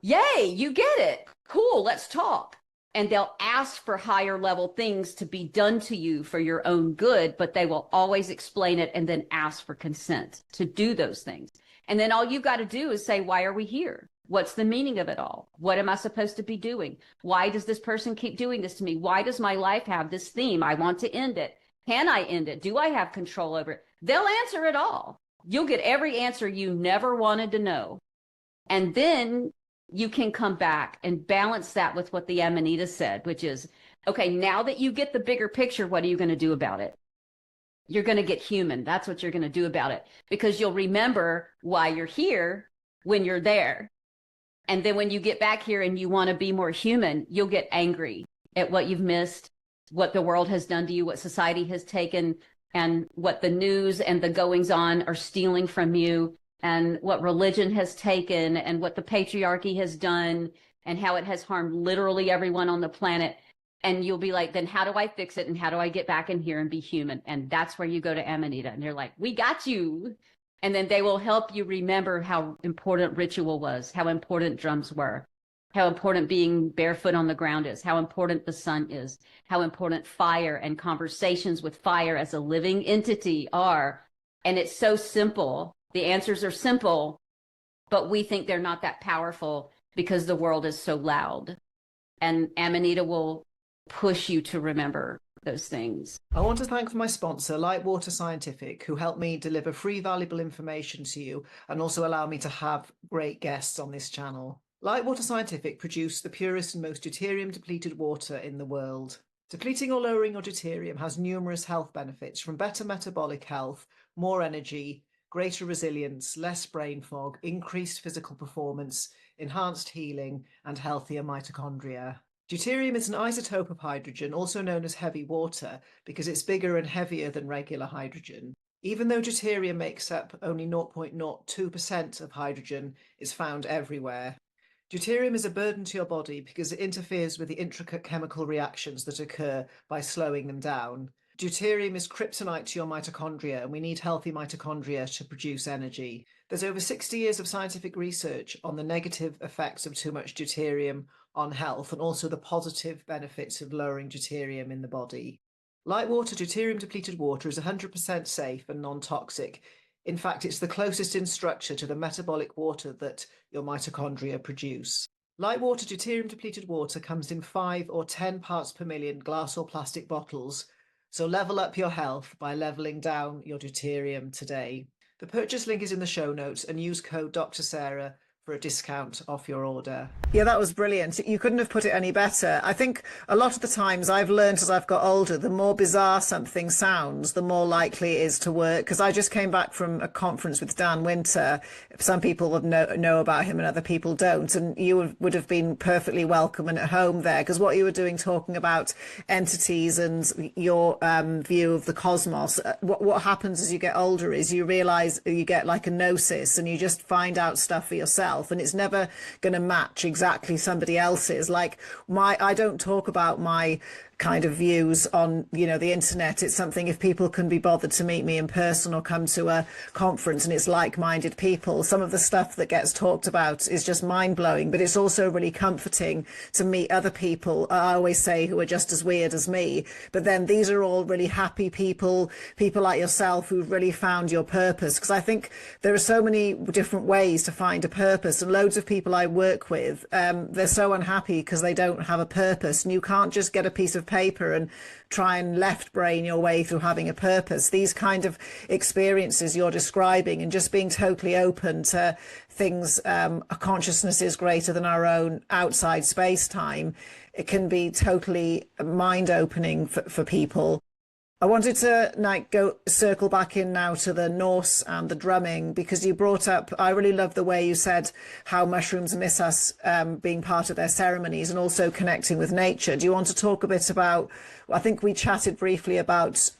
yay, you get it. Cool, let's talk. And they'll ask for higher level things to be done to you for your own good, but they will always explain it and then ask for consent to do those things. And then all you've got to do is say, why are we here? What's the meaning of it all? What am I supposed to be doing? Why does this person keep doing this to me? Why does my life have this theme? I want to end it. Can I end it? Do I have control over it? They'll answer it all. You'll get every answer you never wanted to know. And then you can come back and balance that with what the Amanita said, which is, okay, now that you get the bigger picture, what are you going to do about it? You're going to get human. That's what you're going to do about it, because you'll remember why you're here when you're there. And then when you get back here and you want to be more human, you'll get angry at what you've missed, what the world has done to you, what society has taken, and what the news and the goings on are stealing from you, and what religion has taken, and what the patriarchy has done, and how it has harmed literally everyone on the planet. And you'll be like, then how do I fix it? And how do I get back in here and be human? And that's where you go to Amanita, and they're like, we got you. And then they will help you remember how important ritual was, how important drums were, how important being barefoot on the ground is, how important the sun is, how important fire and conversations with fire as a living entity are. And it's so simple. The answers are simple, but we think they're not that powerful because the world is so loud. And Amanita will push you to remember those things. I want to thank my sponsor, Lightwater Scientific, who helped me deliver free valuable information to you and also allow me to have great guests on this channel. Lightwater Scientific produce the purest and most deuterium-depleted water in the world. Depleting or lowering your deuterium has numerous health benefits, from better metabolic health, more energy, greater resilience, less brain fog, increased physical performance, enhanced healing, and healthier mitochondria. Deuterium is an isotope of hydrogen, also known as heavy water, because it's bigger and heavier than regular hydrogen. Even though deuterium makes up only 0.02% of hydrogen, it's found everywhere. Deuterium is a burden to your body because it interferes with the intricate chemical reactions that occur by slowing them down. Deuterium is kryptonite to your mitochondria, and we need healthy mitochondria to produce energy. There's over 60 years of scientific research on the negative effects of too much deuterium on health, and also the positive benefits of lowering deuterium in the body. Lightwater deuterium-depleted water is 100% safe and non-toxic. In fact, it's the closest in structure to the metabolic water that your mitochondria produce. Lightwater deuterium-depleted water comes in 5 or 10 parts per million glass or plastic bottles, so level up your health by leveling down your deuterium today. The purchase link is in the show notes, and use code Dr. Sara for a discount off your order. Yeah, that was brilliant. You couldn't have put it any better. I think a lot of the times I've learned as I've got older, the more bizarre something sounds, the more likely it is to work. Because I just came back from a conference with Dan Winter. Some people would know about him and other people don't. And you would have been perfectly welcome and at home there. Because what you were doing, talking about entities and your view of the cosmos, what happens as you get older is you realize you get like a gnosis and you just find out stuff for yourself. And it's never going to match exactly somebody else's. Like I don't talk about my kind of views on, the internet. It's something, if people can be bothered to meet me in person or come to a conference and it's like-minded people, some of the stuff that gets talked about is just mind-blowing, but it's also really comforting to meet other people, I always say, who are just as weird as me. But then these are all really happy people like yourself who really found your purpose. Because I think there are so many different ways to find a purpose, and loads of people I work with, they're so unhappy because they don't have a purpose, and you can't just get a piece of paper and try and left brain your way through having a purpose. These kind of experiences you're describing, and just being totally open to things, a consciousness is greater than our own outside space-time, it can be totally mind-opening for people. I wanted to circle back in now to the Norse and the drumming, because you brought up, I really love the way you said how mushrooms miss us being part of their ceremonies and also connecting with nature. Do you want to talk a bit about, I think we chatted briefly about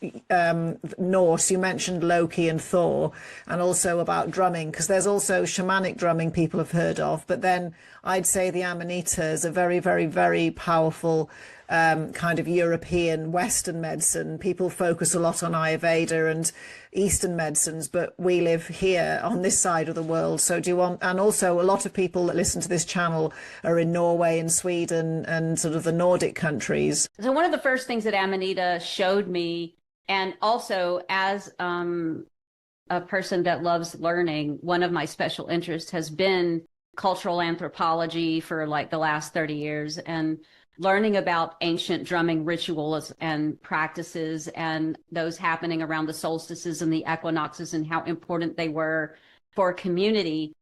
Norse, you mentioned Loki and Thor, and also about drumming, because there's also shamanic drumming people have heard of, but then I'd say the Amanita is a very, very, very powerful kind of European Western medicine. People focus a lot on Ayurveda and Eastern medicines, but we live here on this side of the world. So do you want, and also a lot of people that listen to this channel are in Norway and Sweden and sort of the Nordic countries. So one of the first things that Amanita showed me, and also as a person that loves learning, one of my special interests has been cultural anthropology for like the last 30 years, and learning about ancient drumming rituals and practices and those happening around the solstices and the equinoxes and how important they were for a community.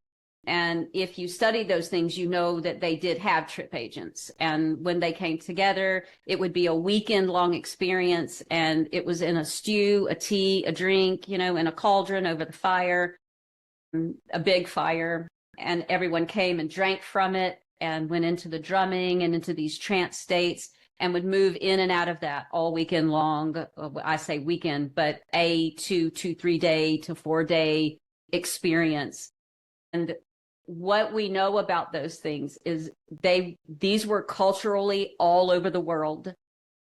And if you study those things, you know that they did have trip agents. And when they came together, it would be a weekend long experience. And it was in a stew, a tea, a drink, in a cauldron over the fire, a big fire. And everyone came and drank from it and went into the drumming and into these trance states and would move in and out of that all weekend long. I say weekend, but 3 day to 4 day experience. And what we know about those things is these were culturally all over the world.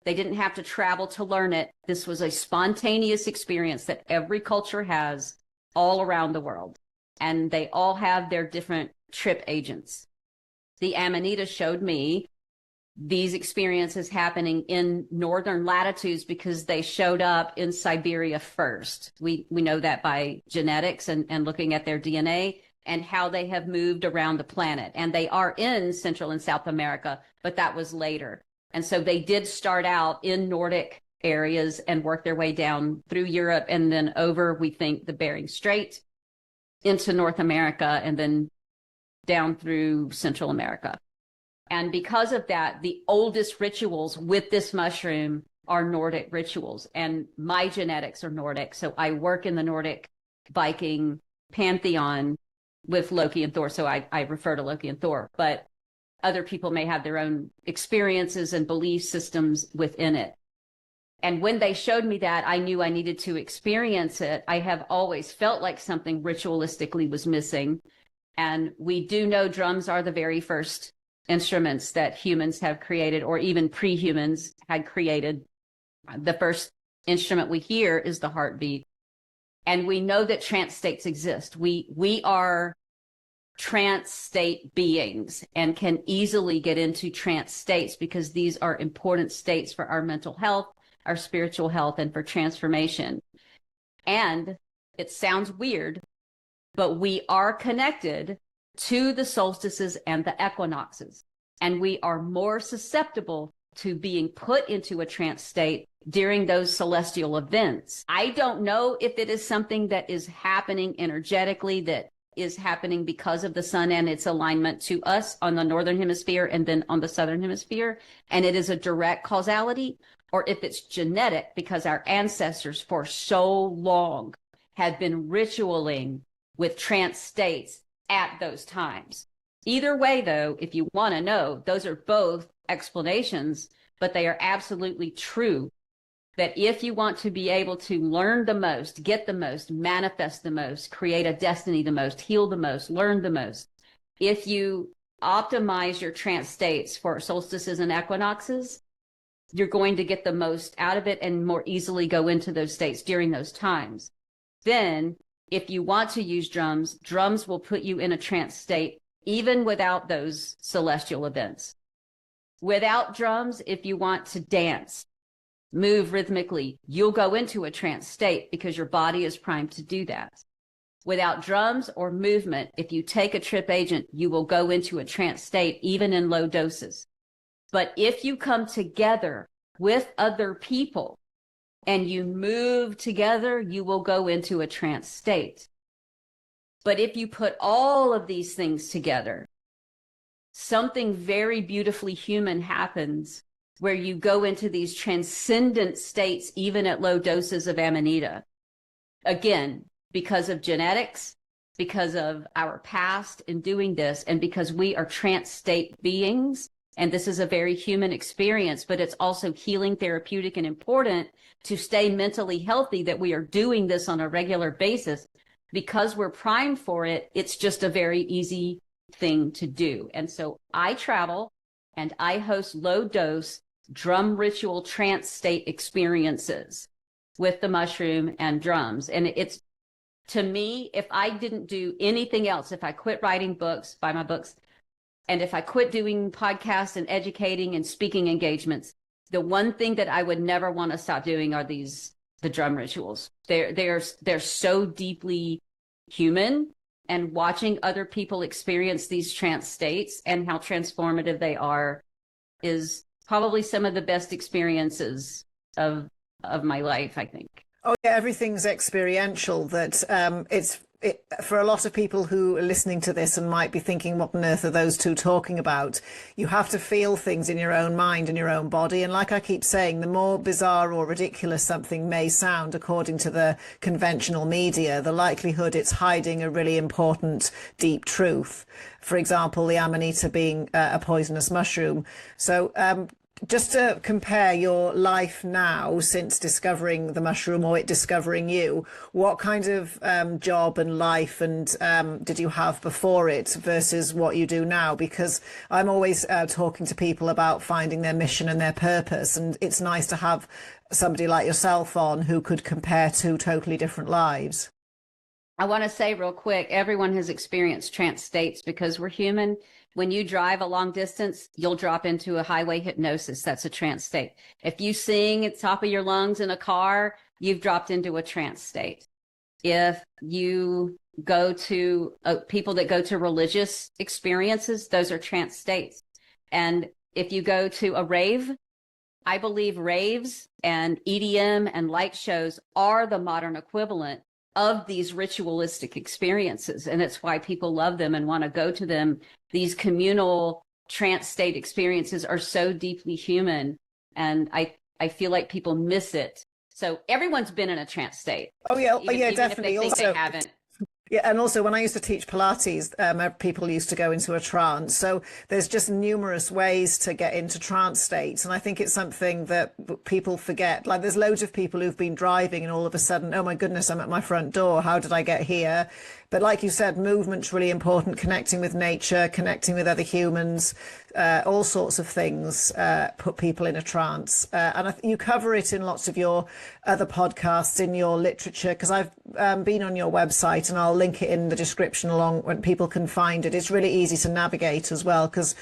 They didn't have to travel to learn it. This was a spontaneous experience that every culture has all around the world. And they all have their different trip agents. The Amanita showed me these experiences happening in northern latitudes because they showed up in Siberia first. We know that by genetics and looking at their DNA and how they have moved around the planet. And they are in Central and South America, but that was later. And so they did start out in Nordic areas and work their way down through Europe and then over, we think, the Bering Strait into North America and then down through Central America. And because of that, the oldest rituals with this mushroom are Nordic rituals. And my genetics are Nordic. So I work in the Nordic Viking pantheon with Loki and Thor. So I refer to Loki and Thor, but other people may have their own experiences and belief systems within it. And when they showed me that, I knew I needed to experience it. I have always felt like something ritualistically was missing. And we do know drums are the very first instruments that humans have created, or even pre-humans had created. The first instrument we hear is the heartbeat. And we know that trance states exist. We are trance state beings and can easily get into trance states because these are important states for our mental health, our spiritual health, and for transformation. And it sounds weird, but we are connected to the solstices and the equinoxes. And we are more susceptible to being put into a trance state during those celestial events. I don't know if it is something that is happening energetically that is happening because of the sun and its alignment to us on the northern hemisphere and then on the southern hemisphere, and it is a direct causality, or if it's genetic because our ancestors for so long had been ritualing with trance states at those times. Either way, though, if you want to know, those are both explanations, but they are absolutely true. That if you want to be able to learn the most, get the most, manifest the most, create a destiny the most, heal the most, learn the most, if you optimize your trance states for solstices and equinoxes, you're going to get the most out of it and more easily go into those states during those times. Then, if you want to use drums, drums will put you in a trance state even without those celestial events. Without drums, if you want to dance, move rhythmically, you'll go into a trance state because your body is primed to do that. Without drums or movement, if you take a trip agent, you will go into a trance state, even in low doses. But if you come together with other people and you move together, you will go into a trance state. But if you put all of these things together, something very beautifully human happens where you go into these transcendent states, even at low doses of Amanita. Again, because of genetics, because of our past in doing this, and because we are trance state beings, and this is a very human experience, but it's also healing, therapeutic, and important to stay mentally healthy that we are doing this on a regular basis. Because we're primed for it, it's just a very easy thing to do. And so I travel and I host low dose drum ritual trance state experiences with the mushroom and drums. And it's, to me, if I didn't do anything else, if I quit writing books, buy my books, and if I quit doing podcasts and educating and speaking engagements, the one thing that I would never want to stop doing are the drum rituals. They're so deeply human, and watching other people experience these trance states and how transformative they are is probably some of the best experiences of my life, I think. Oh yeah, everything's experiential. That for a lot of people who are listening to this and might be thinking, what on earth are those two talking about? You have to feel things in your own mind and your own body. And like I keep saying, the more bizarre or ridiculous something may sound according to the conventional media, the likelihood it's hiding a really important, deep truth. For example, the Amanita being a poisonous mushroom. So just to compare your life now since discovering the mushroom or it discovering you, what kind of job and life and did you have before it versus what you do now? Because I'm always talking to people about finding their mission and their purpose, and it's nice to have somebody like yourself on who could compare two totally different lives. I want to say real quick, everyone has experienced trance states because we're human. When you drive a long distance, you'll drop into a highway hypnosis. That's a trance state. If you sing at the top of your lungs in a car, you've dropped into a trance state. If you go to people that go to religious experiences, those are trance states. And if you go to a rave, I believe raves and EDM and light shows are the modern equivalent of these ritualistic experiences. And it's why people love them and want to go to them. These communal trance state experiences are so deeply human. And I feel like people miss it. So everyone's been in a trance state. Oh yeah, even definitely. If they think they haven't. Yeah, and also when I used to teach Pilates, people used to go into a trance. So there's just numerous ways to get into trance states. And I think it's something that people forget. Like there's loads of people who've been driving and all of a sudden, oh my goodness, I'm at my front door. How did I get here? But like you said, movement's really important, connecting with nature, connecting with other humans, all sorts of things put people in a trance. And you cover it in lots of your other podcasts, in your literature, because I've been on your website and I'll link it in the description along when people can find it. It's really easy to navigate as well, because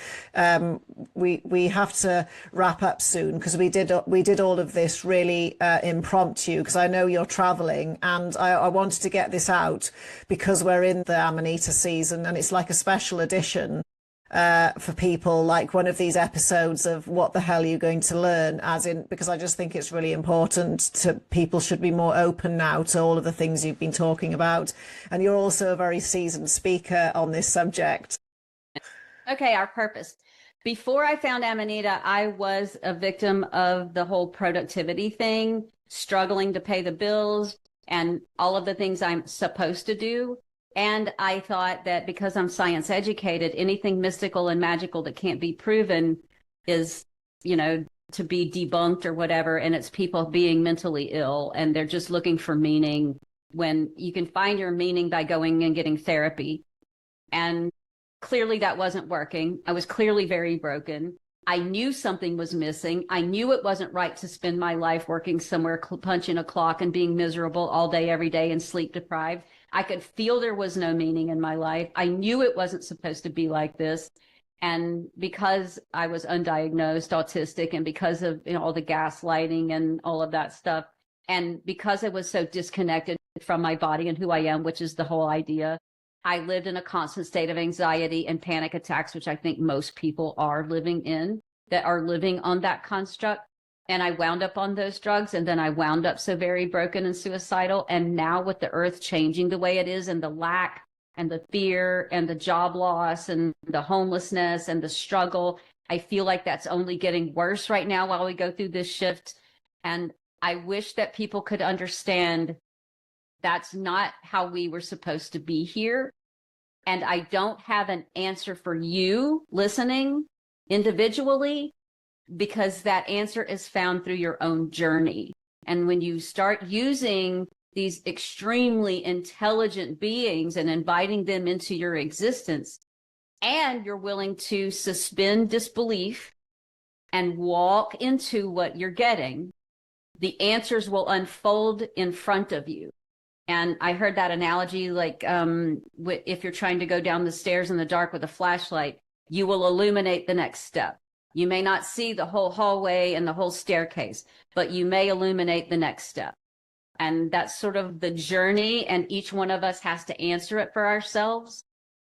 we have to wrap up soon, because we did all of this really impromptu, because I know you're traveling and I wanted to get this out because we're in the Amanita season and it's like a special edition. for people, like one of these episodes of what the hell are you going to learn, as in, because I just think it's really important to people should be more open now to all of the things you've been talking about. And you're also a very seasoned speaker on this subject. Okay, our purpose. Before I found Amanita, I was a victim of the whole productivity thing, struggling to pay the bills and all of the things I'm supposed to do. And I thought that because I'm science educated, anything mystical and magical that can't be proven is, to be debunked or whatever. And it's people being mentally ill and they're just looking for meaning, when you can find your meaning by going and getting therapy. And clearly that wasn't working. I was clearly very broken. I knew something was missing. I knew it wasn't right to spend my life working somewhere, punching a clock and being miserable all day, every day, and sleep deprived. I could feel there was no meaning in my life. I knew it wasn't supposed to be like this. And because I was undiagnosed autistic, and because of all the gaslighting and all of that stuff, and because I was so disconnected from my body and who I am, which is the whole idea, I lived in a constant state of anxiety and panic attacks, which I think most people are living in, that are living on that construct. And I wound up on those drugs, and then I wound up so very broken and suicidal. And now with the earth changing the way it is, and the lack and the fear and the job loss and the homelessness and the struggle, I feel like that's only getting worse right now while we go through this shift. And I wish that people could understand that's not how we were supposed to be here. And I don't have an answer for you listening individually, because that answer is found through your own journey. And when you start using these extremely intelligent beings and inviting them into your existence, and you're willing to suspend disbelief and walk into what you're getting, the answers will unfold in front of you. And I heard that analogy, like if you're trying to go down the stairs in the dark with a flashlight, you will illuminate the next step. You may not see the whole hallway and the whole staircase, but you may illuminate the next step. And that's sort of the journey, and each one of us has to answer it for ourselves.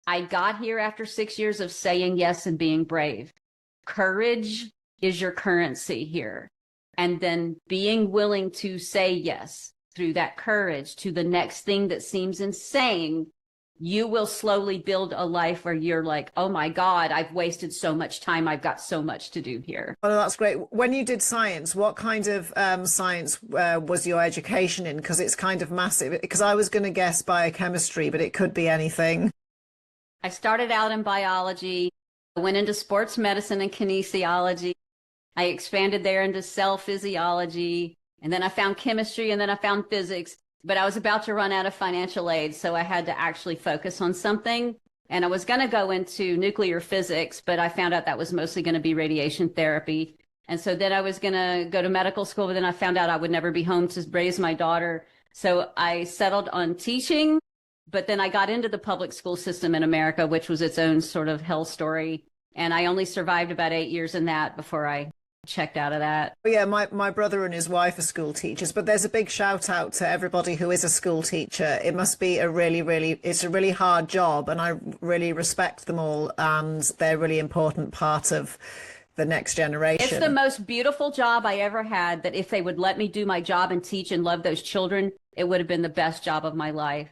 I got here after 6 years of saying yes and being brave. Courage is your currency here. And then being willing to say yes through that courage to the next thing that seems insane, you will slowly build a life where you're like, oh my God, I've wasted so much time. I've got so much to do here. Oh, that's great. When you did science, what kind of science was your education in? Because it's kind of massive. Because I was going to guess biochemistry, but it could be anything. I started out in biology, I went into sports medicine and kinesiology. I expanded there into cell physiology. And then I found chemistry, and then I found physics, but I was about to run out of financial aid. So I had to actually focus on something. And I was going to go into nuclear physics, but I found out that was mostly going to be radiation therapy. And so then I was going to go to medical school, but then I found out I would never be home to raise my daughter. So I settled on teaching, but then I got into the public school system in America, which was its own sort of hell story. And I only survived about 8 years in that before I checked out of that. Yeah, my brother and his wife are school teachers, but there's a big shout out to everybody who is a school teacher. It must be it's a really hard job, and I really respect them all, and they're a really important part of the next generation. It's the most beautiful job I ever had, that if they would let me do my job and teach and love those children, it would have been the best job of my life.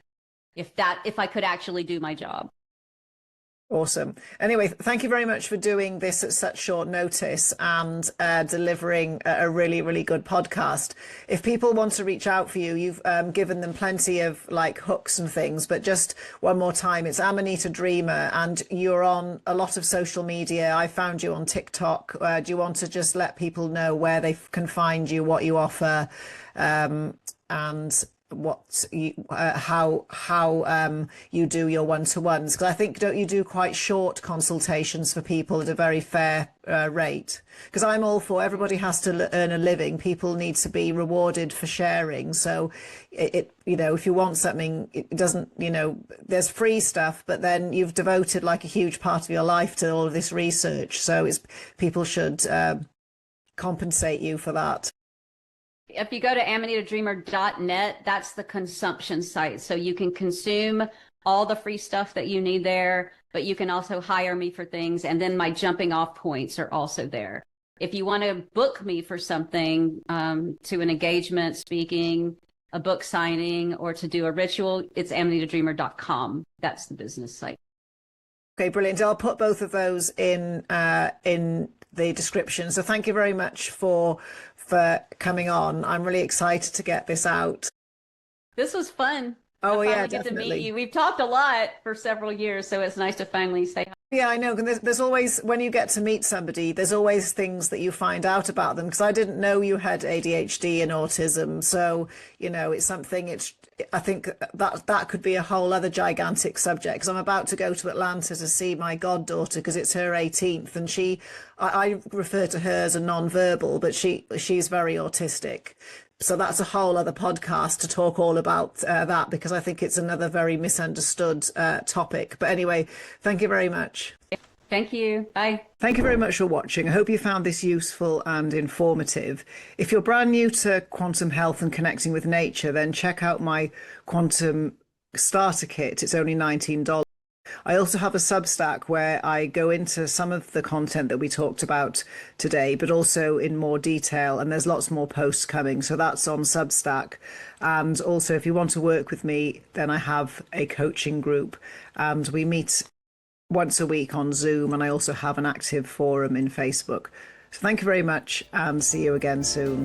If I could actually do my job. Awesome. Anyway, thank you very much for doing this at such short notice and delivering a really, really good podcast. If people want to reach out for you, you've given them plenty of like hooks and things, but just one more time, it's Amanita Dreamer, and you're on a lot of social media. I found you on TikTok. Do you want to just let people know where they can find you, what you offer, and what you how you do your one-to-ones? Because I think, don't you do quite short consultations for people at a very fair rate? Because I'm all for everybody has to earn a living. People need to be rewarded for sharing. So it if you want something, it doesn't, there's free stuff, but then you've devoted like a huge part of your life to all of this research. So people should compensate you for that. If you go to amanitadreamer.net, that's the consumption site. So you can consume all the free stuff that you need there. but you can also hire me for things. And then my jumping off points are also there. If you want to book me for something, to an engagement, speaking, a book signing, or to do a ritual, it's amanitadreamer.com. That's the business site. Okay, brilliant. I'll put both of those in the description. So thank you very much for coming on. I'm really excited to get this out. This was fun. Oh, I yeah, finally get to definitely. meet you. We've talked a lot for several years, so it's nice to finally say hi. Yeah, I know. And there's always, when you get to meet somebody, there's always things that you find out about them. Because I didn't know you had ADHD and autism. So, you know, it's something, I think that could be a whole other gigantic subject. Because I'm about to go to Atlanta to see my goddaughter because it's her 18th. And I refer to her as a non-verbal, but she's very autistic. So that's a whole other podcast to talk all about that, because I think it's another very misunderstood topic. But anyway, thank you very much. Thank you. Bye. Thank you very much for watching. I hope you found this useful and informative. If you're brand new to quantum health and connecting with nature, then check out my quantum starter kit. It's only $19. I also have a Substack where I go into some of the content that we talked about today, but also in more detail. And there's lots more posts coming. So that's on Substack. And also, if you want to work with me, then I have a coaching group and we meet once a week on Zoom. And I also have an active forum in Facebook. So thank you very much and see you again soon.